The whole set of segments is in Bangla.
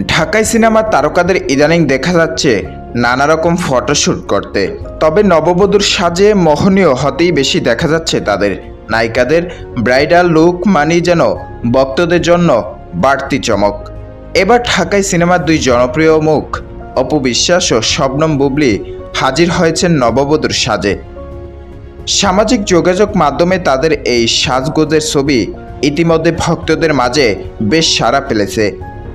ঢাকাই সিনেমার তারকাদের ইদানিং দেখা যাচ্ছে নানা রকম ফটোশ্যুট করতে। তবে নববধূর সাজে মোহনীয় হতেই বেশি দেখা যাচ্ছে তাদের। নায়িকাদের ব্রাইডাল লুক মানেই যেন ভক্তদের জন্য বাড়তি চমক। এবার ঢাকাই সিনেমার দুই জনপ্রিয় মুখ অপু বিশ্বাস ও শবনম বুবলী হাজির হয়েছেন নববধূর সাজে। সামাজিক যোগাযোগ মাধ্যমে তাদের এই সাজগোজের ছবি ইতিমধ্যে ভক্তদের মাঝে বেশ সাড়া ফেলেছে।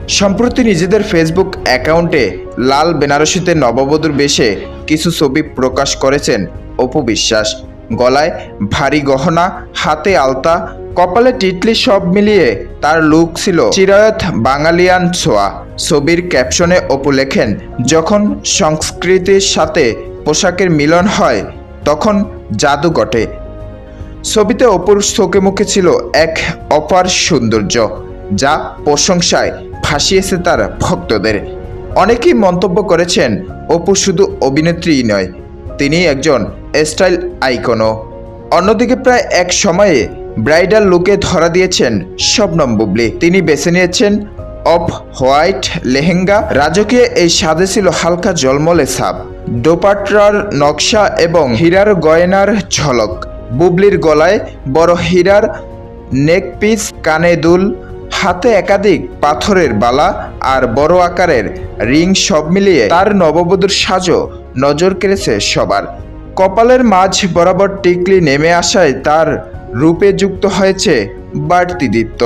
সম্প্রতি নিজেদের ফেসবুক অ্যাকাউন্টে লাল বেনারসিতে নববধূর বেশে কিছু ছবি প্রকাশ করেছেন অপু বিশ্বাস। গলায় ভারী গহনা, হাতে আলতা, কপালে টিটলি সব মিলিয়ে তার লুক ছিল চিরায়ত বাঙালিয়ান ছোঁয়া। ছবির ক্যাপশনে অপু লেখেন, যখন সংস্কৃতির সাথে পোশাকের মিলন হয় তখন জাদু ঘটে। ছবিতে অপুর চোখে মুখে ছিল এক অপার সৌন্দর্য, যা প্রশংসায় ভাসিয়েছে তার ভক্তদের। অনেকেই মন্তব্য করেছেন অপু শুধু অভিনেত্রীই নয়, তিনি একজন স্টাইল আইকনও। অন্যদিকে প্রায় এক সময়ে ব্রাইডাল লুকে ধরা দিয়েছেন শবনম বুবলী। তিনি বেছে নিয়েছেন অফ হোয়াইট লেহেঙ্গা। রাজকীয় এই সাজে ছিল হালকা জলমলে ছাপ, দোপাট্টার নকশা এবং হীরার গয়নার ঝলক। বুবলির গলায় বড় হীরার নেকপিস, কানে দুল, হাতে একাধিক পাথরের বালা আর বড় আকারের রিং সব মিলিয়ে তার নববধূর সাজও নজর কেড়েছে সবার। কপালের মাঝ বরাবর টিকলি নেমে আসায় তার রূপে যুক্ত হয়েছে বাড়তি দীপ্ত।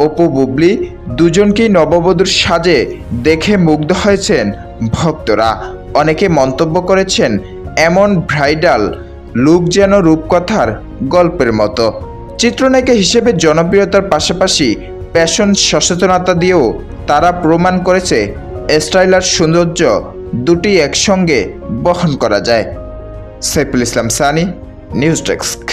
অপু বুবলী দুজনকেই নববধূর সাজে দেখে মুগ্ধ হয়েছেন ভক্তরা। অনেকে মন্তব্য করেছেন, এমন ব্রাইডাল লুক যেন রূপকথার গল্পের মতো। চিত্রনায়িকা হিসেবে জনপ্রিয়তার পাশাপাশি ফ্যাশন সচেতনতা দিয়েও তারা প্রমাণ করেছে স্টাইল আর সৌন্দর্য দুটি একসঙ্গে বহন করা যায়। Saiful Islam Sunny, news desk.